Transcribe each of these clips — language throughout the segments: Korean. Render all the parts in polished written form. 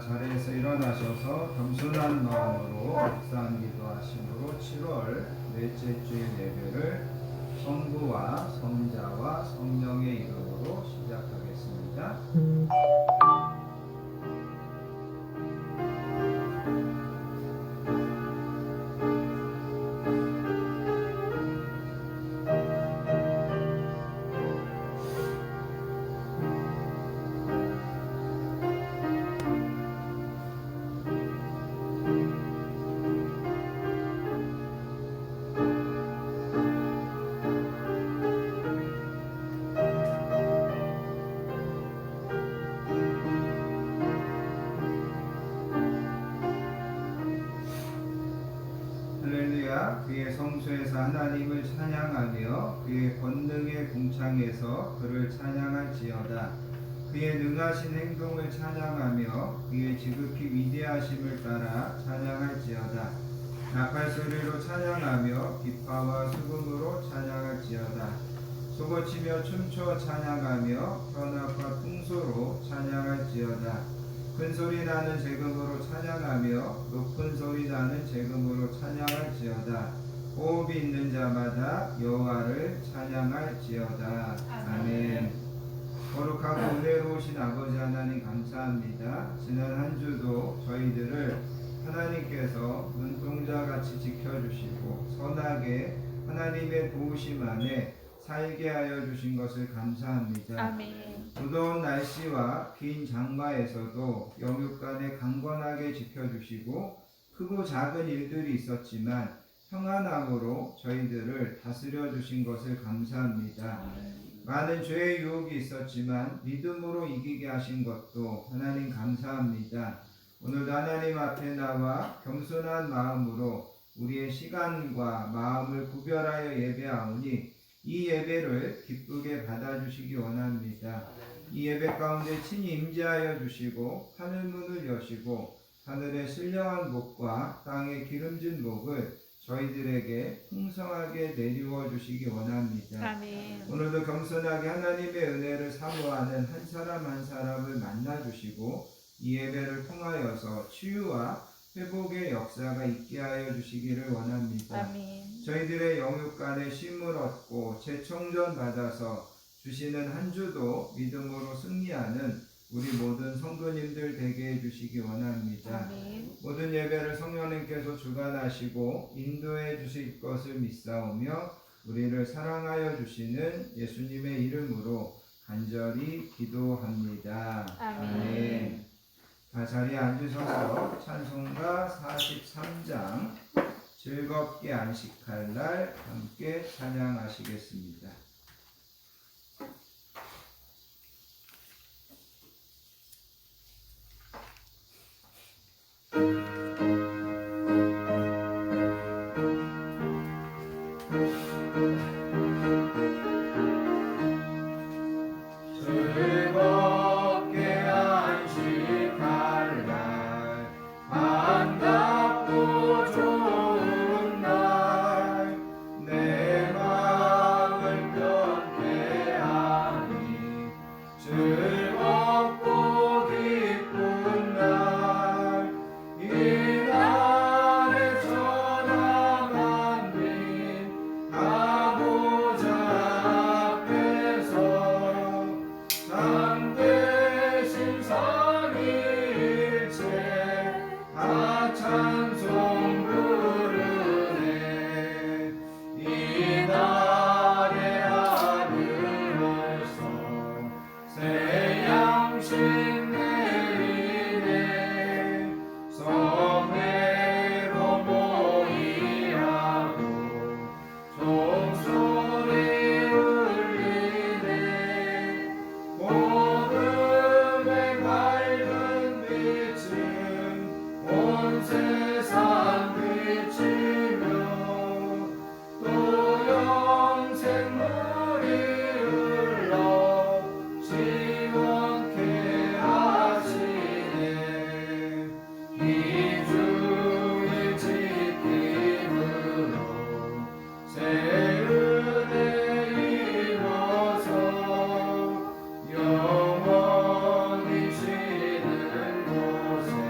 자리에서 일어나셔서 겸손한 마음으로 묵상 기도하심으로 7월 넷째 주일 예배를 성부와 성자와 성령의 이름으로 시작하겠습니다. 그의 성소에서 하나님을 찬양하며 그의 권능의 궁창에서 그를 찬양할지어다. 그의 능하신 행동을 찬양하며 그의 지극히 위대하심을 따라 찬양할지어다. 나팔 소리로 찬양하며 기파와 수금으로 찬양할지어다. 소고치며 춤춰 찬양하며 현악과 풍소로 찬양할지어다. 큰 소리 나는 재금으로 찬양하며 높은 소리 나는 재금으로 찬양할지어다. 호흡이 있는 자마다 여호와를 찬양할지어다. 아멘. 거룩하고 은혜로우신 아버지 하나님 감사합니다. 지난 한 주도 저희들을 하나님께서 눈동자같이 지켜주시고 선하게 하나님의 도우심 안에 살게 하여 주신 것을 감사합니다. 아멘. 무더운 날씨와 긴 장마에서도 영육간에 강건하게 지켜주시고 크고 작은 일들이 있었지만 평안함으로 저희들을 다스려 주신 것을 감사합니다. 많은 죄의 유혹이 있었지만 믿음으로 이기게 하신 것도 하나님 감사합니다. 오늘도 하나님 앞에 나와 겸손한 마음으로 우리의 시간과 마음을 구별하여 예배하오니 이 예배를 기쁘게 받아주시기 원합니다. 이 예배 가운데 친히 임재하여 주시고 하늘문을 여시고 하늘의 신령한 복과 땅의 기름진 복을 저희들에게 풍성하게 내리워 주시기 원합니다. 아멘. 오늘도 겸손하게 하나님의 은혜를 사모하는 한 사람 한 사람을 만나 주시고 이 예배를 통하여서 치유와 회복의 역사가 있게 하여 주시기를 원합니다. 아멘. 저희들의 영육간에 쉼을 얻고 재청전 받아서 주시는 한 주도 믿음으로 승리하는 우리 모든 성도님들 되게 해주시기 원합니다. 아멘. 모든 예배를 성령님께서 주관하시고 인도해 주실 것을 믿사오며 우리를 사랑하여 주시는 예수님의 이름으로 간절히 기도합니다. 아멘. 다 자리에 앉으셔서 찬송가 43장 즐겁게 안식할 날 함께 찬양하시겠습니다. 영원히 쉬는 곳에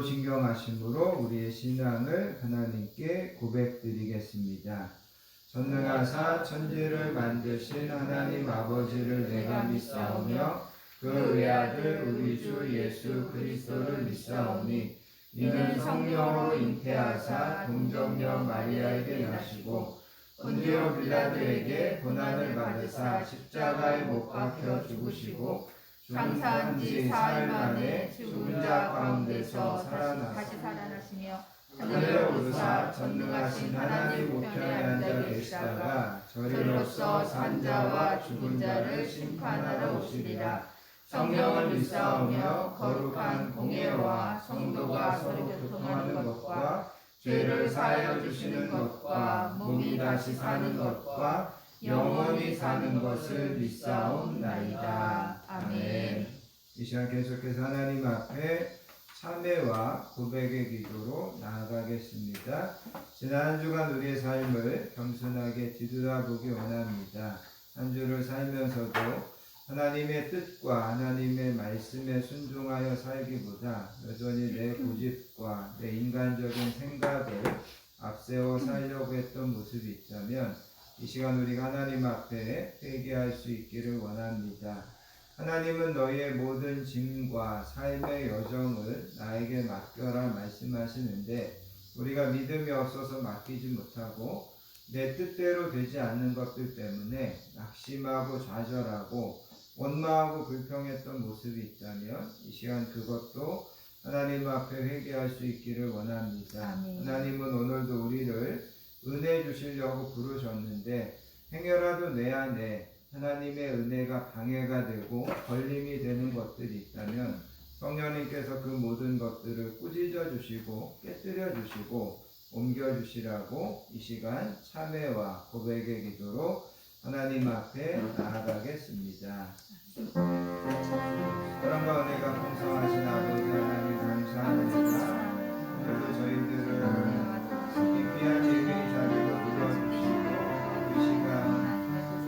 진경하심으로 우리의 신앙을 하나님께 고백드리겠습니다. 전능하사 천지를 만드신 하나님 아버지를 내가 믿사오며 그 외아들 우리 주 예수 그리스도를 믿사오니 이는 성령으로 잉태하사 동정녀 마리아에게 나시고 본디오 빌라도에게 고난을 받으사 십자가에 못 박혀 죽으시고 장사한 지 사흘 만에 죽은 자 가운데서 다시 살아나시며 하늘에 오르사 전능하신 하나님 우편에 앉아 계시다가 저리로서 산 자와 죽은 자를 심판하러 오시리라. 성령을 믿사오며 거룩한 공예와 성도가 서로 교통하는 것과 죄를 사하여 주시는 것과 몸이 다시 사는 것과 영원히 사는 것을 믿사옵나이다. 아멘. 이 시간 계속해서 하나님 앞에 참회와 고백의 기도로 나아가겠습니다. 지난 한 주간 우리의 삶을 겸손하게 뒤돌아보기 원합니다. 한 주를 살면서도 하나님의 뜻과 하나님의 말씀에 순종하여 살기보다 여전히 내 고집과 내 인간적인 생각을 앞세워 살려고 했던 모습이 있다면 이 시간 우리가 하나님 앞에 회개할 수 있기를 원합니다. 하나님은 너희의 모든 짐과 삶의 여정을 나에게 맡겨라 말씀하시는데 우리가 믿음이 없어서 맡기지 못하고 내 뜻대로 되지 않는 것들 때문에 낙심하고 좌절하고 원망하고 불평했던 모습이 있다면 이 시간 그것도 하나님 앞에 회개할 수 있기를 원합니다. 아멘. 하나님은 오늘도 우리를 은혜 주시려고 부르셨는데 행여라도 내 안에 하나님의 은혜가 방해가 되고 걸림이 되는 것들이 있다면 성령님께서 그 모든 것들을 꾸짖어 주시고 깨뜨려 주시고 옮겨 주시라고 이 시간 참회와 고백의 기도로 하나님 앞에 나아가겠습니다. 사랑과 은혜가 풍성하신 아버지 하나님 감사합니다. 오늘도 저희들을 이 귀한 예배의 자리로 불러주시고 이 시간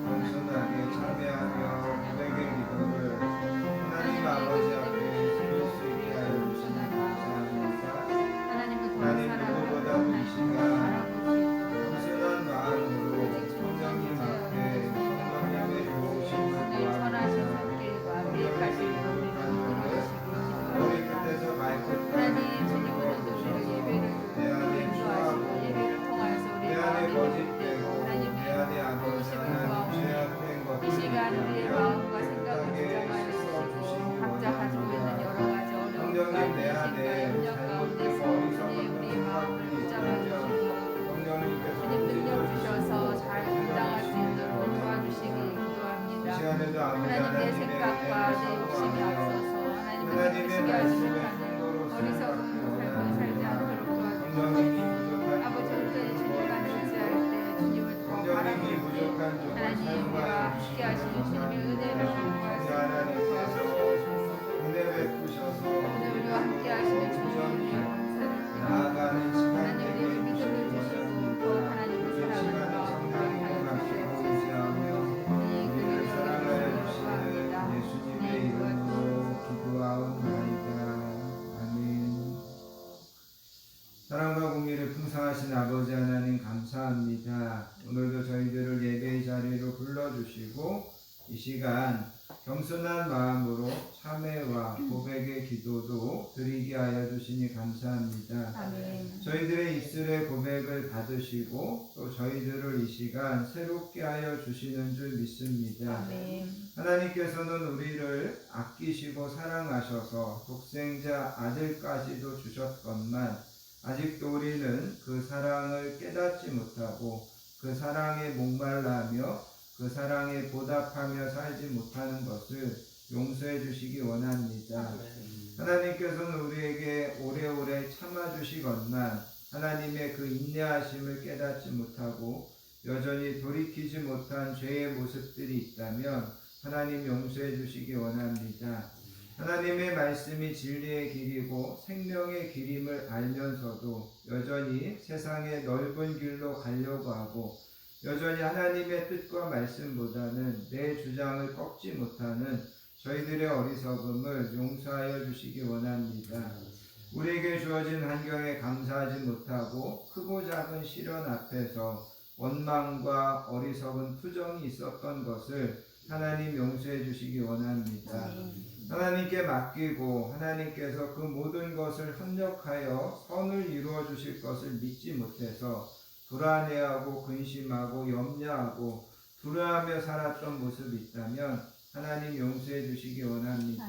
겸손하게 참회하며 고백의 기도를 하나님 아버지 앞에 드릴 수 있게 하여 주시니 감사합니다. 하나님 누구보다도 이 시간 겸손한 마음으로 성령님 앞에 성령님의 도우심을 구합니다. 머리 끝에서 발끝까지 내 안에 추하고 내 안에 거짓되고 내 안에 아버지 하나님 죄악된 것들이 이 시간 우리의 마음과 생각을 조정하여 주시고 각자 가지고 있는 여러 가지 어려운 가운데 염려 가운데서 우리의 마음을 붙잡아 주시고 주님 능력 주셔서 잘 감당할 수 있도록 도와주시기 기도합니다. 하나님 내 생각과 내 욕심이 앞서서 하나님을 기쁘시게 하지 못하는 어리석은 삶을 살지 않도록 도와주시고 아버지 우리의 주님 안에 의지할 때 주님을 더 바라보고 하나님과 함께 하시는 주님의 은혜를 구할 수 있도록 도와주시옵소서. 오늘 우리와 함께 하시는 주님을 감사드립니다. 하나님 우리에게 믿음을 주시고 또 하나님을 사랑하는 마음을 하여 주시옵소서. 이 그리를 사랑하여 주시는 예수님의 이름으로 기도하옵나이다. 아멘. 사랑과 공의를 풍성하신 아버지 하나님 감사합니다. 오늘도 저희들을 예배의 자리로 불러주시고 이 시간 겸손한 마음으로 참회와 고백의 기도도 드리게 하여 주시니 감사합니다. 아멘. 저희들의 입술의 고백을 받으시고 또 저희들을 이 시간 새롭게 하여 주시는 줄 믿습니다. 아멘. 하나님께서는 우리를 아끼시고 사랑하셔서 독생자 아들까지도 주셨건만 아직도 우리는 그 사랑을 깨닫지 못하고 그 사랑에 목말라하며 그 사랑에 보답하며 살지 못하는 것을 용서해 주시기 원합니다. 하나님께서는 우리에게 오래오래 참아주시건만 하나님의 그 인내하심을 깨닫지 못하고 여전히 돌이키지 못한 죄의 모습들이 있다면 하나님 용서해 주시기 원합니다. 하나님의 말씀이 진리의 길이고 생명의 길임을 알면서도 여전히 세상의 넓은 길로 가려고 하고 여전히 하나님의 뜻과 말씀보다는 내 주장을 꺾지 못하는 저희들의 어리석음을 용서하여 주시기 원합니다. 우리에게 주어진 환경에 감사하지 못하고 크고 작은 시련 앞에서 원망과 어리석은 투정이 있었던 것을 하나님 용서해 주시기 원합니다. 하나님께 맡기고 하나님께서 그 모든 것을 협력하여 선을 이루어 주실 것을 믿지 못해서 불안해하고 근심하고 염려하고 두려워하며 살았던 모습이 있다면 하나님 용서해 주시기 원합니다.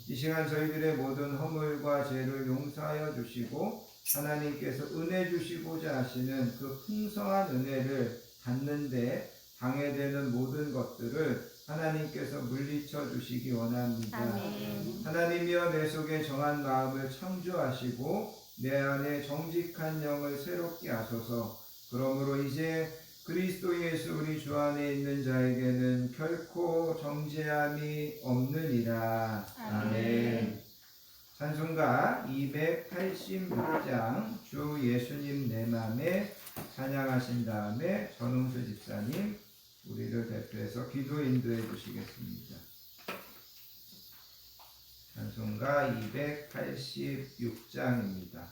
이 시간 저희들의 모든 허물과 죄를 용서하여 주시고 하나님께서 은혜 주시고자 하시는 그 풍성한 은혜를 받는데 방해되는 모든 것들을 하나님께서 물리쳐 주시기 원합니다. 아멘. 하나님이여 내 속에 정한 마음을 창조하시고 내 안에 정직한 영을 새롭게 하소서. 그러므로 이제 그리스도 예수 우리 주 안에 있는 자에게는 결코 정죄함이 없느니라. 아멘. 찬송가 286장 주 예수님 내 맘에 찬양하신 다음에 전웅수 집사님 우리를 대표해서 기도 인도해 주시겠습니다. 찬송가 286장입니다.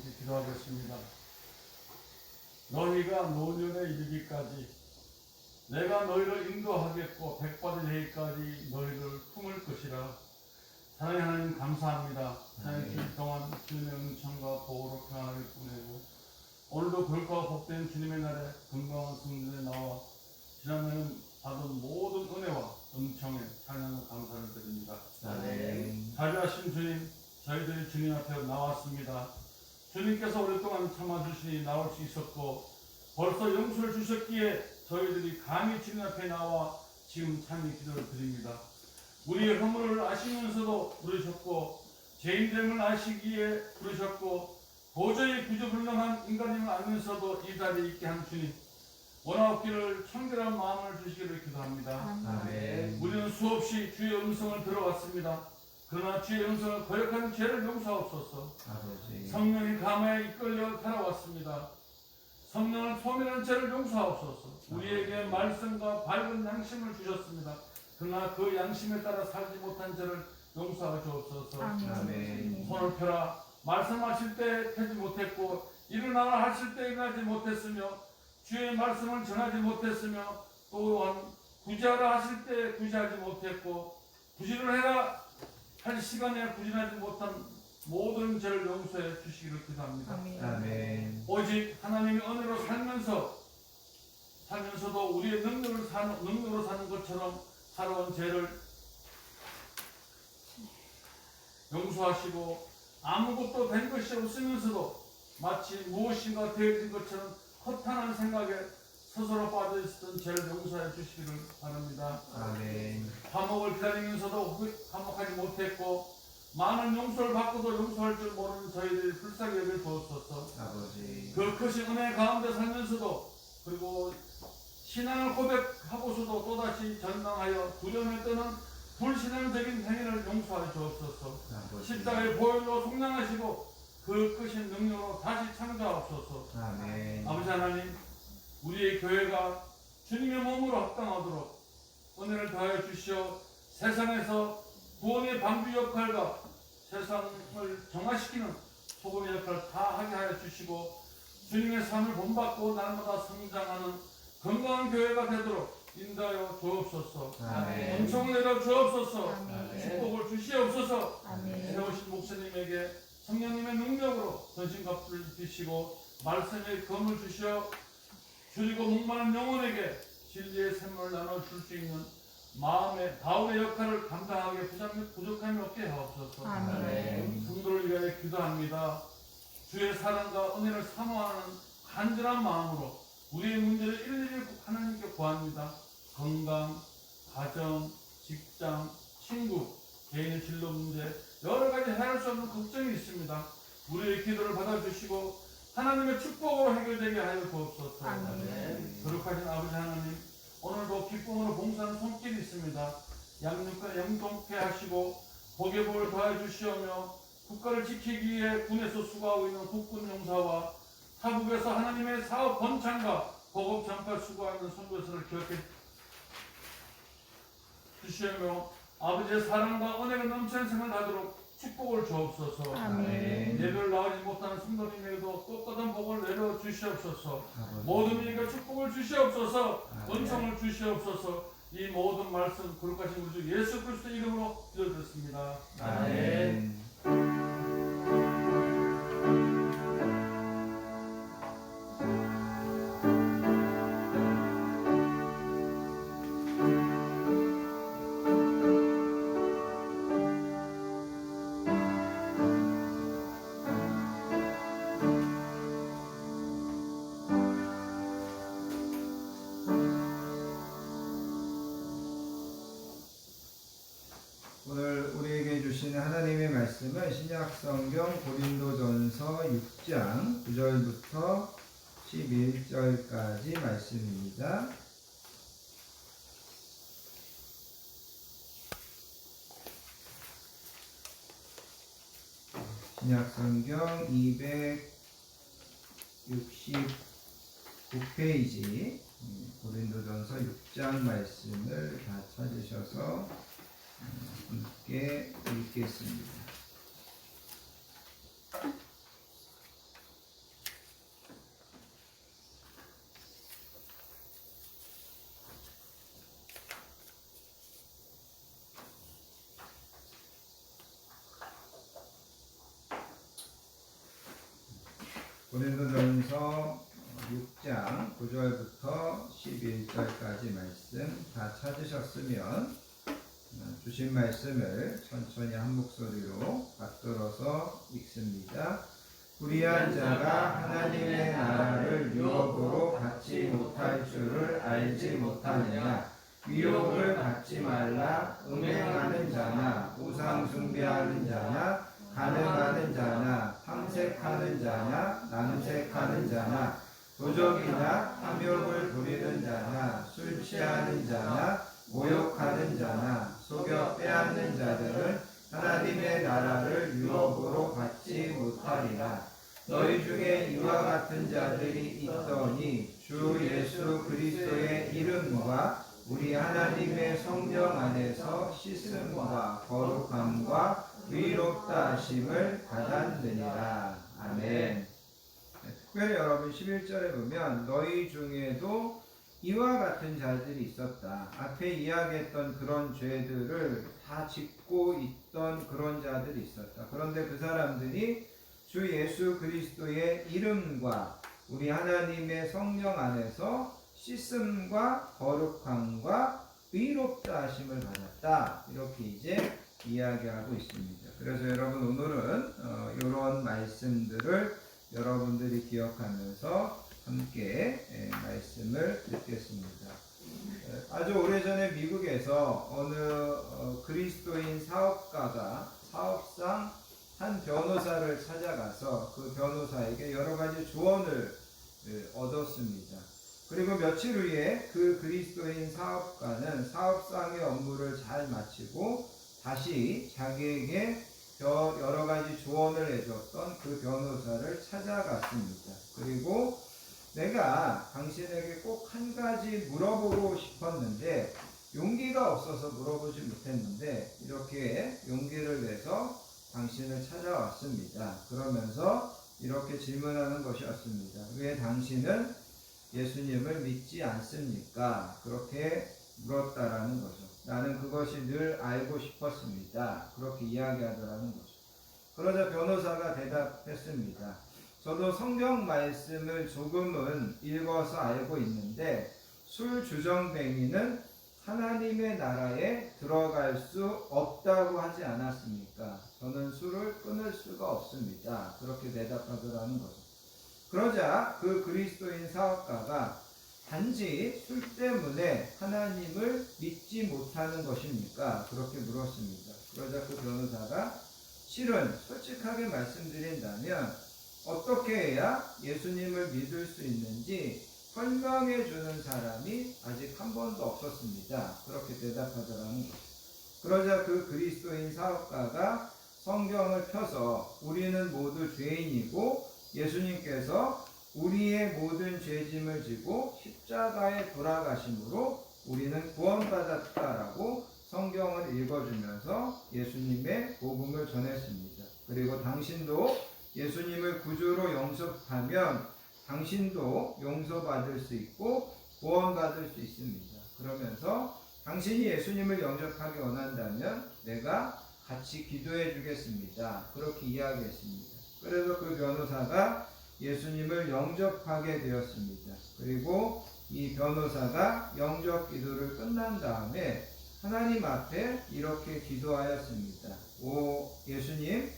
함께 기도하겠습니다. 너희가 노년에 이르기까지 내가 너희를 인도하겠고 백발이 되기까지 너희를 품을 것이라. 사랑의 하나님 감사합니다. 사랑의 주일 동안 주님의 은총과 보호로 평안하게 보내고 오늘도 거룩하고 복된 주님의 날에 건강한 성전에 나와 지난해는 받은 모든 은혜와 은총에 찬양과 감사를 드립니다. 아멘. 자비하신 주님, 저희들이 주님 앞에 나왔습니다. 주님께서 오랫동안 참아주시니 나올 수 있었고 벌써 용서를 주셨기에 저희들이 감히 주님 앞에 나와 지금 참여 기도를 드립니다. 우리의 허물을 아시면서도 부르셨고 죄인됨을 아시기에 부르셨고 도저히 구조불능한 인간임을 알면서도 이 자리에 있게 한 주님, 원하옵기를 청결한 마음을 주시기를 기도합니다. 아멘. 우리는 수없이 주의 음성을 들어왔습니다. 그러나 주의 음성을 거역한 죄를 용서하옵소서. 아버지. 성령이 감화에 이끌려 살아왔습니다. 성령을 소멸한 죄를 용서하옵소서. 우리에게 말씀과 밝은 양심을 주셨습니다. 그러나 그 양심에 따라 살지 못한 죄를 용서하여 주옵소서. 아멘. 손을 펴라. 말씀하실 때 펴지 못했고 일어나라 하실 때 일어나지 못했으며 주의 말씀을 전하지 못했으며 또한 구제하라 하실 때 구제하지 못했고 구제를 해라 할 시간에 구제하지 못한 모든 죄를 용서해 주시기를 기도합니다. 아멘. 오직 하나님의 은혜로 살면서도 우리의 능력으로 사는 것처럼 살아온 죄를 용서하시고 아무것도 된 것이 없으면서도 마치 무엇인가 되어진 것처럼 허탄한 생각에 스스로 빠져있었던 죄를 용서해 주시기를 바랍니다. 아멘. 화목을 기다리면서도 화목하지 못했고 많은 용서를 받고도 용서할 줄 모르는 저희들이 불쌍히 여겨 주옵소서. 아버지. 그 크신 은혜 가운데 살면서도 그리고 신앙을 고백하고서도 또다시 전망하여 두려움에 떠는 불신앙적인 행위를 용서하여 주옵소서. 아버지. 십자가의 보혈로 속량하시고 그 크신 능력으로 다시 창조하옵소서. 아멘. 아버지 하나님, 우리의 교회가 주님의 몸으로 합당하도록 은혜를 더하여 주시어 세상에서 구원의 방주 역할과 세상을 정화시키는 소금의 역할을 다 하게 하여 주시고 주님의 삶을 본받고 날마다 성장하는 건강한 교회가 되도록 인도하여 주옵소서. 아멘. 은총을 내려 주옵소서. 아멘. 축복을 주시옵소서. 아멘. 세우신 목사님에게 성령님의 능력으로 전신갑주를 입히시고 말씀의 검을 주시어 줄이고 목마른 영혼에게 진리의 샘물을 나눠줄 수 있는 마음의 바울의 역할을 감당하게 부족함이 없게 하옵소서. 아멘. 성도를 위하여 기도합니다. 주의 사랑과 은혜를 사모하는 간절한 마음으로 우리의 문제를 일일이 하나님께 구합니다. 건강, 가정, 직장, 친구, 개인의 진로 문제 여러 가지 해결할 수 없는 걱정이 있습니다. 우리의 기도를 받아주시고 하나님의 축복으로 해결되게 하여 주옵소서. 아멘. 거룩하신 아버지 하나님, 오늘도 기쁨으로 봉사하는 손길이 있습니다. 양육과 영동케 하시고 복의 복을 더해 주시오며 국가를 지키기 위해 군에서 수고하고 있는 국군 용사와 타국에서 하나님의 사업 번창과 보급 전파 수고하는 선교사를 기억해 주시오며 아버지의 사랑과 은혜가 넘치는 생을 하도록 축복을 주옵소서. 아멘. 예배를 나오지 못하는 성도님에게도 똑같은 복을 내려 주시옵소서. 아버지. 모든 이에게 축복을 주시옵소서. 아멘. 은총을 주시옵소서. 이 모든 말씀 거룩하신 우리 주 예수 그리스도 이름으로 기도드렸습니다. 아멘. 오늘 우리에게 주시는 하나님의 말씀은 신약성경 고린도전서 6장 9절부터 11절까지 말씀입니다. 신약성경 269페이지 고린도전서 6장 말씀을 다 찾으셔서 함께 읽겠습니다. 고린도전서 6장 9절부터 11절까지 말씀 다 찾으셨으면 주신 말씀을 천천히 한 목소리로 받들어서 읽습니다. 불의한 자가 하나님의 나라를 유업으로 받지 못할 줄을 알지 못하느냐. 위협을 받지 말라. 음행하는 자나 우상 숭배하는 자나 간음하는 자나 탐색하는 자나 남색하는 자나 도적이나 탐욕을 부리는 자나 술 취하는 자나 모욕하는 자나 속여 빼앗는 자들은 하나님의 나라를 유업으로 받지 못하리라. 너희 중에 이와 같은 자들이 있더니 주 예수 그리스도의 이름과 우리 하나님의 성령 안에서 씻음과 거룩함과 의롭다 하심을 받았느니라. 아멘. 특별히 여러분 11절에 보면 너희 중에도 이와 같은 자들이 있었다. 앞에 이야기했던 그런 죄들을 다 짓고 있던 그런 자들이 있었다. 그런데 그 사람들이 주 예수 그리스도의 이름과 우리 하나님의 성령 안에서 씻음과 거룩함과 의롭다 하심을 받았다. 이렇게 이제 이야기하고 있습니다. 그래서 여러분 오늘은 이런 말씀들을 여러분들이 기억하면서 함께 말씀을 듣겠습니다. 아주 오래전에 미국에서 어느 그리스도인 사업가가 사업상 한 변호사를 찾아가서 그 변호사에게 여러 가지 조언을 얻었습니다. 그리고 며칠 후에 그 그리스도인 사업가는 사업상의 업무를 잘 마치고 다시 자기에게 여러 가지 조언을 해줬던 그 변호사를 찾아갔습니다. 그리고 내가 당신에게 꼭 한 가지 물어보고 싶었는데 용기가 없어서 물어보지 못했는데 이렇게 용기를 내서 당신을 찾아왔습니다. 그러면서 이렇게 질문하는 것이었습니다. 왜 당신은 예수님을 믿지 않습니까? 그렇게 물었다라는 거죠. 나는 그것이 늘 알고 싶었습니다. 그렇게 이야기하더라는 거죠. 그러자 변호사가 대답했습니다. 저도 성경 말씀을 조금은 읽어서 알고 있는데 술 주정뱅이는 하나님의 나라에 들어갈 수 없다고 하지 않았습니까? 저는 술을 끊을 수가 없습니다. 그렇게 대답하더라는 거죠. 그러자 그 그리스도인 사업가가 단지 술 때문에 하나님을 믿지 못하는 것입니까? 그렇게 물었습니다. 그러자 그 변호사가 실은 솔직하게 말씀드린다면 어떻게 해야 예수님을 믿을 수 있는지 설명해 주는 사람이 아직 한 번도 없었습니다. 그렇게 대답하더라는 거죠. 그러자 그 그리스도인 사업가가 성경을 펴서 우리는 모두 죄인이고 예수님께서 우리의 모든 죄짐을 지고 십자가에 돌아가심으로 우리는 구원받았다라고 성경을 읽어주면서 예수님의 복음을 전했습니다. 그리고 당신도 예수님을 구주로 영접하면 당신도 용서받을 수 있고 구원받을 수 있습니다. 그러면서 당신이 예수님을 영접하기 원한다면 내가 같이 기도해 주겠습니다. 그렇게 이야기했습니다. 그래서 그 변호사가 예수님을 영접하게 되었습니다. 그리고 이 변호사가 영접 기도를 끝난 다음에 하나님 앞에 이렇게 기도하였습니다. 오 예수님,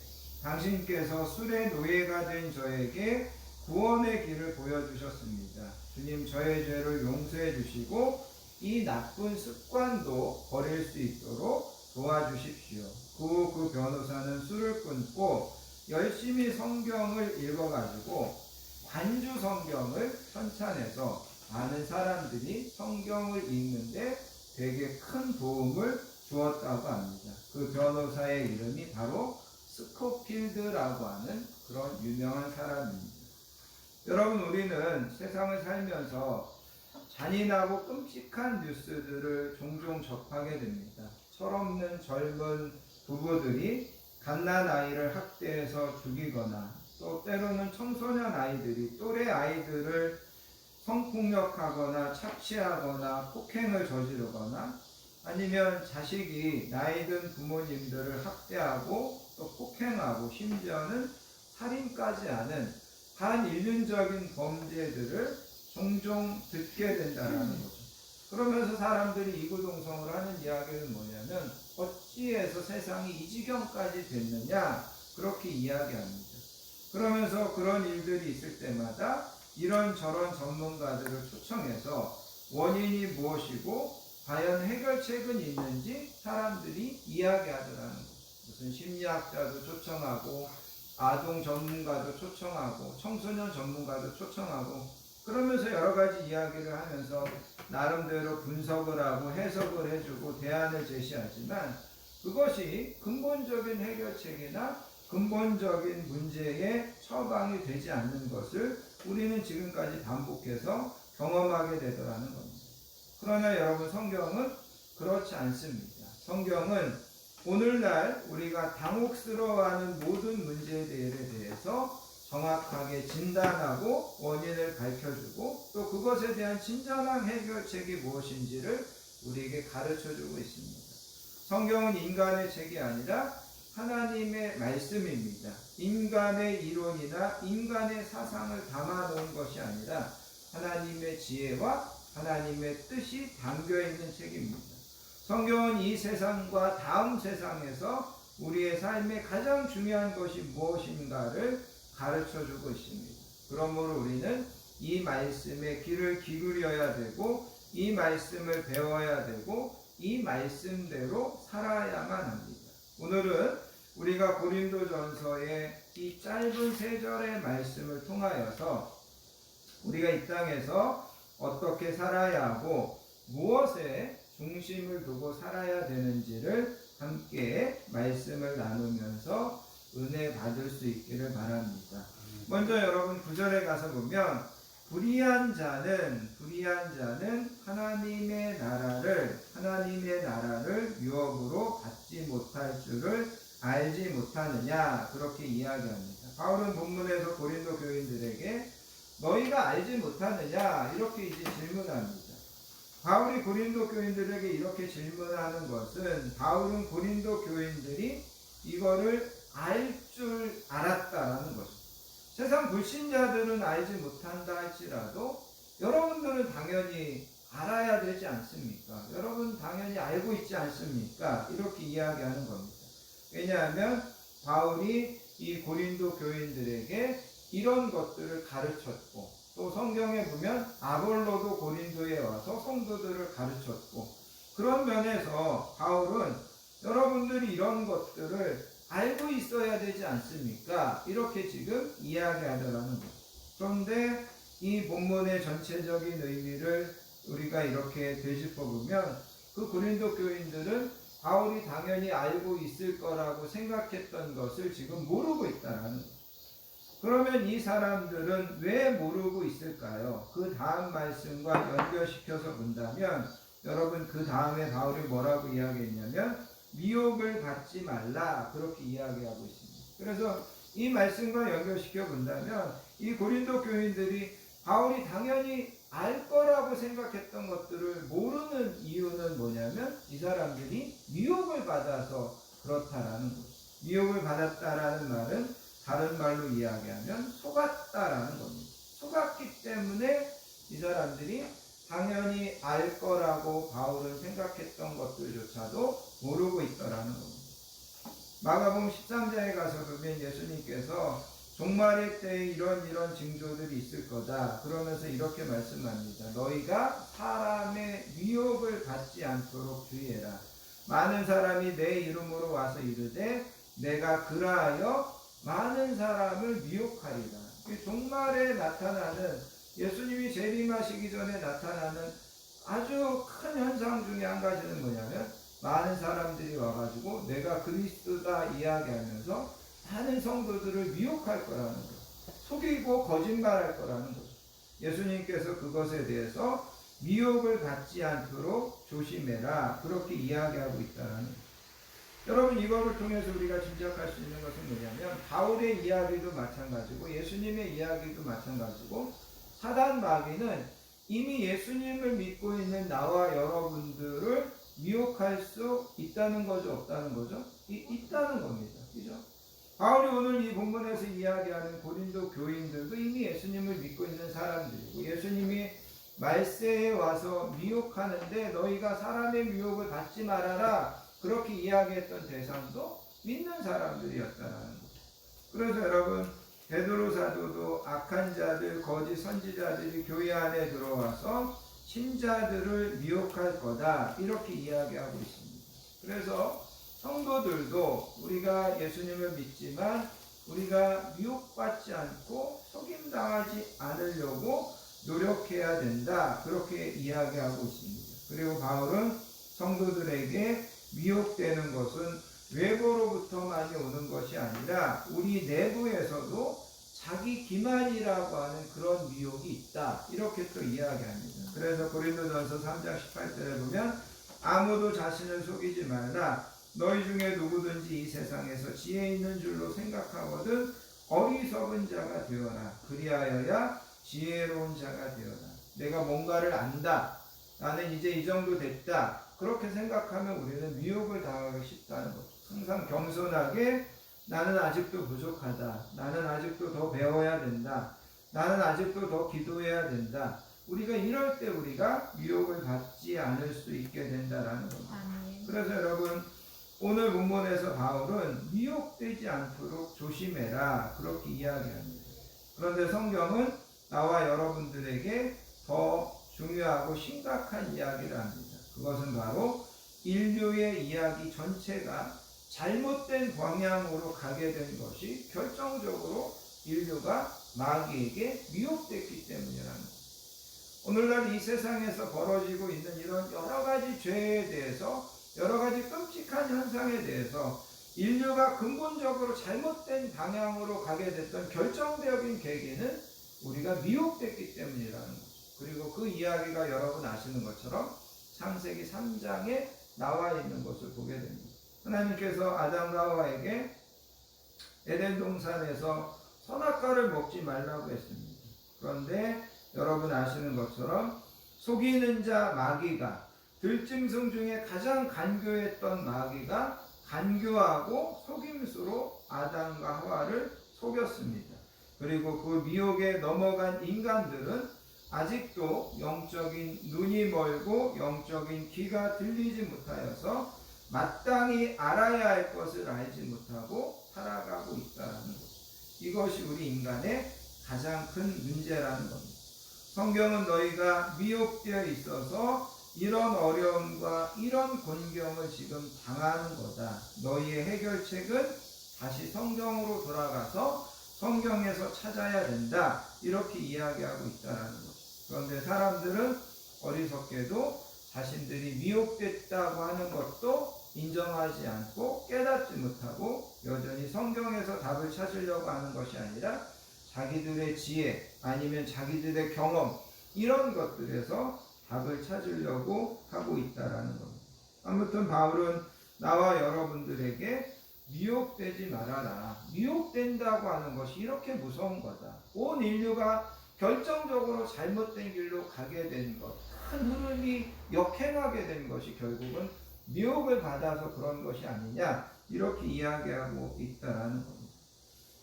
당신께서 술의 노예가 된 저에게 구원의 길을 보여주셨습니다. 주님, 저의 죄를 용서해 주시고 이 나쁜 습관도 버릴 수 있도록 도와주십시오. 그 변호사는 술을 끊고 열심히 성경을 읽어가지고 관주 성경을 편찬해서 많은 사람들이 성경을 읽는데 되게 큰 도움을 주었다고 합니다. 그 변호사의 이름이 바로 스코필드라고 하는 그런 유명한 사람입니다. 여러분, 우리는 세상을 살면서 잔인하고 끔찍한 뉴스들을 종종 접하게 됩니다. 철없는 젊은 부부들이 갓난 아이를 학대해서 죽이거나 또 때로는 청소년 아이들이 또래 아이들을 성폭력하거나 착취하거나 폭행을 저지르거나 아니면 자식이 나이든 부모님들을 학대하고 또 폭행하고 심지어는 살인까지 하는 반인륜적인 범죄들을 종종 듣게 된다는 거죠. 그러면서 사람들이 이구동성을 하는 이야기는 뭐냐면 어찌해서 세상이 이 지경까지 됐느냐 그렇게 이야기합니다. 그러면서 그런 일들이 있을 때마다 이런저런 전문가들을 초청해서 원인이 무엇이고 과연 해결책은 있는지 사람들이 이야기하더라는 거죠. 무슨 심리학자도 초청하고 아동 전문가도 초청하고 청소년 전문가도 초청하고 그러면서 여러 가지 이야기를 하면서 나름대로 분석을 하고 해석을 해주고 대안을 제시하지만 그것이 근본적인 해결책이나 근본적인 문제의 처방이 되지 않는 것을 우리는 지금까지 반복해서 경험하게 되더라는 겁니다. 그러나 여러분, 성경은 그렇지 않습니다. 성경은 오늘날 우리가 당혹스러워하는 모든 문제에 대해서 정확하게 진단하고 원인을 밝혀주고 또 그것에 대한 진정한 해결책이 무엇인지를 우리에게 가르쳐주고 있습니다. 성경은 인간의 책이 아니라 하나님의 말씀입니다. 인간의 이론이나 인간의 사상을 담아놓은 것이 아니라 하나님의 지혜와 하나님의 뜻이 담겨있는 책입니다. 성경은 이 세상과 다음 세상에서 우리의 삶에 가장 중요한 것이 무엇인가를 가르쳐주고 있습니다. 그러므로 우리는 이 말씀에 귀를 기울여야 되고 이 말씀을 배워야 되고 이 말씀대로 살아야만 합니다. 오늘은 우리가 고린도전서의 이 짧은 3절의 말씀을 통하여서 우리가 이 땅에서 어떻게 살아야 하고 무엇에 중심을 두고 살아야 되는지를 함께 말씀을 나누면서 은혜 받을 수 있기를 바랍니다. 먼저 여러분 9절에 가서 보면 불의한 자는 하나님의 나라를 유업으로 받지 못할 줄을 알지 못하느냐 그렇게 이야기합니다. 바울은 본문에서 고린도 교인들에게 너희가 알지 못하느냐 이렇게 이제 질문합니다. 바울이 고린도 교인들에게 이렇게 질문하는 것은 바울은 고린도 교인들이 이거를 알 줄 알았다라는 것입니다. 세상 불신자들은 알지 못한다 할지라도 여러분들은 당연히 알아야 되지 않습니까? 여러분 당연히 알고 있지 않습니까? 이렇게 이야기하는 겁니다. 왜냐하면 바울이 이 고린도 교인들에게 이런 것들을 가르쳤고 또 성경에 보면 아볼로도 고린도에 와서 성도들을 가르쳤고 그런 면에서 바울은 여러분들이 이런 것들을 알고 있어야 되지 않습니까? 이렇게 지금 이야기하더라는 거예요. 그런데 이 본문의 전체적인 의미를 우리가 이렇게 되짚어보면 그 고린도 교인들은 바울이 당연히 알고 있을 거라고 생각했던 것을 지금 모르고 있다는 거예요. 그러면 이 사람들은 왜 모르고 있을까요? 그 다음 말씀과 연결시켜서 본다면 여러분 그 다음에 바울이 뭐라고 이야기했냐면 미혹을 받지 말라 그렇게 이야기하고 있습니다. 그래서 이 말씀과 연결시켜 본다면 이 고린도 교인들이 바울이 당연히 알 거라고 생각했던 것들을 모르는 이유는 뭐냐면 이 사람들이 미혹을 받아서 그렇다라는 거죠. 미혹을 받았다라는 말은 다른 말로 이야기하면 속았다라는 겁니다. 속았기 때문에 이 사람들이 당연히 알 거라고 바울은 생각했던 것들조차도 모르고 있더라는 겁니다. 마가복음 13장에 가서 보면 예수님께서 종말의 때에 이런 징조들이 있을 거다. 그러면서 이렇게 말씀합니다. 너희가 사람의 미혹을 받지 않도록 주의해라. 많은 사람이 내 이름으로 와서 이르되 내가 그라하여 많은 사람을 미혹하리라. 종말에 나타나는 예수님이 재림하시기 전에 나타나는 아주 큰 현상 중에 한 가지는 뭐냐면 많은 사람들이 와가지고 내가 그리스도다 이야기하면서 많은 성도들을 미혹할 거라는 거예요. 속이고 거짓말할 거라는 거죠. 예수님께서 그것에 대해서 미혹을 받지 않도록 조심해라 그렇게 이야기하고 있다는 거예요. 여러분 이거를 통해서 우리가 짐작할 수 있는 것은 뭐냐면 바울의 이야기도 마찬가지고 예수님의 이야기도 마찬가지고 사단 마귀는 이미 예수님을 믿고 있는 나와 여러분들을 미혹할 수 있다는 거죠, 없다는 거죠? 있다는 겁니다. 그죠? 바울이 오늘 이 본문에서 이야기하는 고린도 교인들도 이미 예수님을 믿고 있는 사람들이고, 예수님이 말세에 와서 미혹하는데 너희가 사람의 미혹을 받지 말아라, 그렇게 이야기했던 대상도 믿는 사람들이었다는 거죠. 그래서 여러분, 베드로 사도도 악한 자들, 거짓 선지자들이 교회 안에 들어와서 신자들을 미혹할 거다, 이렇게 이야기하고 있습니다. 그래서 성도들도 우리가 예수님을 믿지만 우리가 미혹받지 않고 속임당하지 않으려고 노력해야 된다, 그렇게 이야기하고 있습니다. 그리고 바울은 성도들에게 미혹되는 것은 외부로부터만이 오는 것이 아니라 우리 내부에서도 자기 기만이라고 하는 그런 미혹이 있다, 이렇게 또 이야기합니다. 그래서 고린도전서 3장 18절에 보면 아무도 자신을 속이지 말라, 너희 중에 누구든지 이 세상에서 지혜 있는 줄로 생각하거든 어리석은 자가 되어라. 그리하여야 지혜로운 자가 되어라. 내가 뭔가를 안다, 나는 이제 이 정도 됐다, 그렇게 생각하면 우리는 미혹을 당하기 쉽다는 거죠. 항상 겸손하게 나는 아직도 부족하다, 나는 아직도 더 배워야 된다, 나는 아직도 더 기도해야 된다, 우리가 이럴 때 우리가 미혹을 받지 않을 수 있게 된다라는 겁니다. 그래서 여러분, 오늘 본문에서 바울은 미혹되지 않도록 조심해라, 그렇게 이야기합니다. 그런데 성경은 나와 여러분들에게 더 중요하고 심각한 이야기를 합니다. 그것은 바로 인류의 이야기 전체가 잘못된 방향으로 가게 된 것이 결정적으로 인류가 마귀에게 미혹됐기 때문이라는 것. 오늘날 이 세상에서 벌어지고 있는 이런 여러 가지 죄에 대해서, 여러 가지 끔찍한 현상에 대해서 인류가 근본적으로 잘못된 방향으로 가게 됐던 결정적인 계기는 우리가 미혹됐기 때문이라는 거죠. 그리고 그 이야기가 여러분 아시는 것처럼 창세기 3장에 나와 있는 것을 보게 됩니다. 하나님께서 아담과 하와에게 에덴 동산에서 선악과를 먹지 말라고 했습니다. 그런데 여러분 아시는 것처럼 속이는 자 마귀가, 들짐승 중에 가장 간교했던 마귀가 간교하고 속임수로 아담과 하와를 속였습니다. 그리고 그 미혹에 넘어간 인간들은 아직도 영적인 눈이 멀고 영적인 귀가 들리지 못하여서 마땅히 알아야 할 것을 알지 못하고 살아가고 있다는 것. 이것이 우리 인간의 가장 큰 문제라는 겁니다. 성경은 너희가 미혹되어 있어서 이런 어려움과 이런 곤경을 지금 당하는 거다, 너희의 해결책은 다시 성경으로 돌아가서 성경에서 찾아야 된다, 이렇게 이야기하고 있다는 거죠. 그런데 사람들은 어리석게도 자신들이 미혹됐다고 하는 것도 인정하지 않고 깨닫지 못하고 여전히 성경에서 답을 찾으려고 하는 것이 아니라 자기들의 지혜 아니면 자기들의 경험, 이런 것들에서 답을 찾으려고 하고 있다라는 겁니다. 아무튼 바울은 나와 여러분들에게 미혹되지 말아라, 미혹된다고 하는 것이 이렇게 무서운 거다, 온 인류가 결정적으로 잘못된 길로 가게 된 것, 큰 흐름이 역행하게 된 것이 결국은 미혹을 받아서 그런 것이 아니냐, 이렇게 이야기하고 있다라는 겁니다.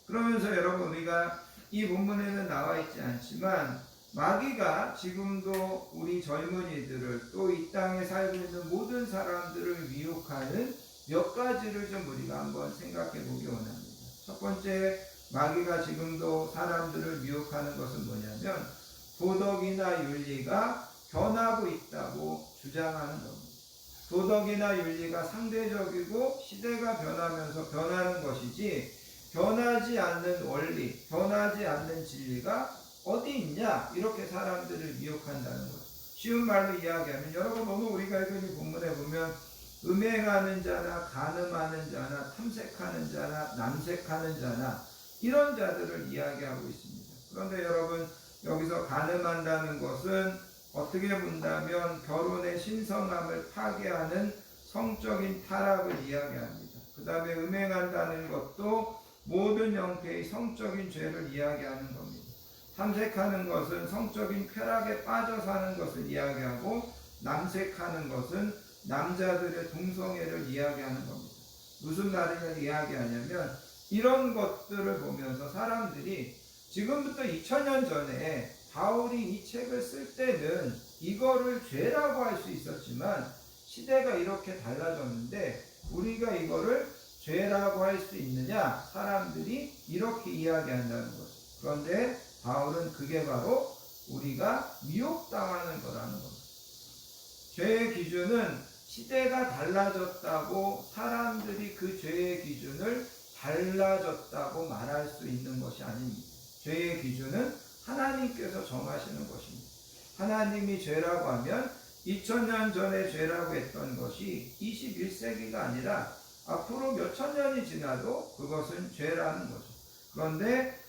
그러면서 여러분, 우리가 이 본문에는 나와 있지 않지만 마귀가 지금도 우리 젊은이들을, 또 이 땅에 살고 있는 모든 사람들을 미혹하는 몇 가지를 좀 우리가 한번 생각해 보기 원합니다. 첫 번째, 마귀가 지금도 사람들을 미혹하는 것은 뭐냐면 도덕이나 윤리가 변하고 있다고 주장하는 겁니다. 도덕이나 윤리가 상대적이고 시대가 변하면서 변하는 것이지, 변하지 않는 원리, 변하지 않는 진리가 어디 있냐, 이렇게 사람들을 미혹한다는 거죠. 쉬운 말로 이야기하면, 여러분 오늘 우리가 읽은 이 본문에 보면 음행하는 자나 간음하는 자나 탐색하는 자나 남색하는 자나 이런 자들을 이야기하고 있습니다. 그런데 여러분, 여기서 간음한다는 것은 어떻게 본다면 결혼의 신성함을 파괴하는 성적인 타락을 이야기합니다. 그 다음에 음행한다는 것도 모든 형태의 성적인 죄를 이야기하는 겁니다. 탐색하는 것은 성적인 쾌락에 빠져 사는 것을 이야기하고, 남색하는 것은 남자들의 동성애를 이야기하는 겁니다. 무슨 말을 이야기하냐면 이런 것들을 보면서 사람들이 지금부터 2000년 전에 바울이 이 책을 쓸 때는 이거를 죄라고 할 수 있었지만 시대가 이렇게 달라졌는데 우리가 이거를 죄라고 할 수 있느냐? 사람들이 이렇게 이야기한다는 거죠. 그런데 바울은 그게 바로 우리가 미혹당하는 거라는 겁니다. 죄의 기준은 시대가 달라졌다고 사람들이 그 죄의 기준을 달라졌다고 말할 수 있는 것이 아닙니다. 죄의 기준은 하나님께서 정하시는 것입니다. 하나님이 죄라고 하면 2000년 전에 죄라고 했던 것이 21세기가 아니라 앞으로 몇천 년이 지나도 그것은 죄라는 거죠. 그런데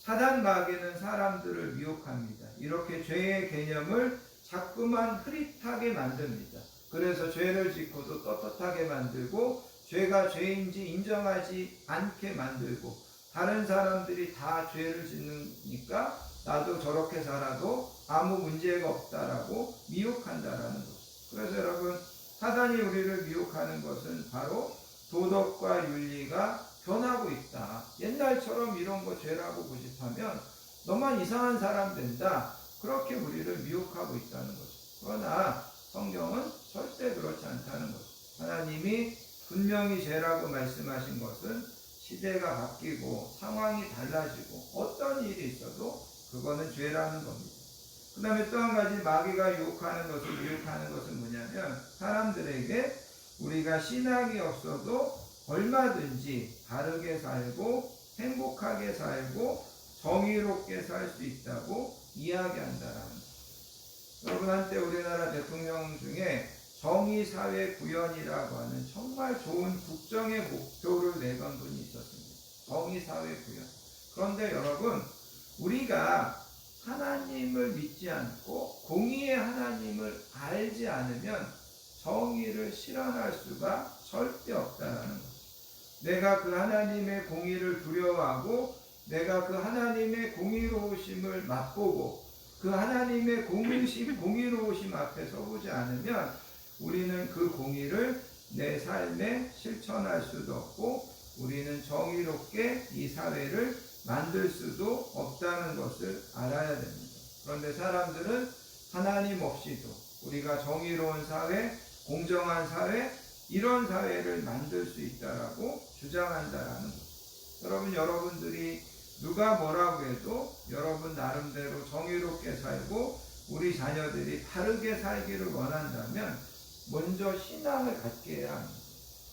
사단 마귀는 사람들을 미혹합니다. 이렇게 죄의 개념을 자꾸만 흐릿하게 만듭니다. 그래서 죄를 짓고도 떳떳하게 만들고 죄가 죄인지 인정하지 않게 만들고 다른 사람들이 다 죄를 짓으니까 나도 저렇게 살아도 아무 문제가 없다라고 미혹한다라는 거죠. 그래서 여러분 사단이 우리를 미혹하는 것은 바로 도덕과 윤리가 변하고 있다. 옛날처럼 이런 거 죄라고 고집하면 너만 이상한 사람 된다. 그렇게 우리를 미혹하고 있다는 거죠. 그러나 성경은 절대 그렇지 않다는 거죠. 하나님이 분명히 죄라고 말씀하신 것은 시대가 바뀌고 상황이 달라지고 어떤 일이 있어도 그거는 죄라는 겁니다. 그 다음에 또 한 가지 마귀가 유혹하는 것은 뭐냐면 사람들에게 우리가 신앙이 없어도 얼마든지 바르게 살고 행복하게 살고 정의롭게 살 수 있다고 이야기한다라는 거예요. 여러분 한때 우리나라 대통령 중에 정의사회구현이라고 하는 정말 좋은 국정의 목표를 내건 분이 있었습니다. 정의사회구현. 그런데 여러분 우리가 하나님을 믿지 않고 공의의 하나님을 알지 않으면 정의를 실현할 수가 절대 없다라는 거죠. 내가 그 하나님의 공의를 두려워하고 내가 그 하나님의 공의로우심을 맛보고 그 하나님의 공의로우심 앞에 서보지 않으면 우리는 그 공의를 내 삶에 실천할 수도 없고 우리는 정의롭게 이 사회를 만들 수도 없다는 것을 알아야 됩니다. 그런데 사람들은 하나님 없이도 우리가 정의로운 사회, 공정한 사회, 이런 사회를 만들 수 있다라고 주장한다라는 거죠. 여러분들이 누가 뭐라고 해도 여러분 나름대로 정의롭게 살고 우리 자녀들이 바르게 살기를 원한다면 먼저 신앙을 갖게 해야 합니다.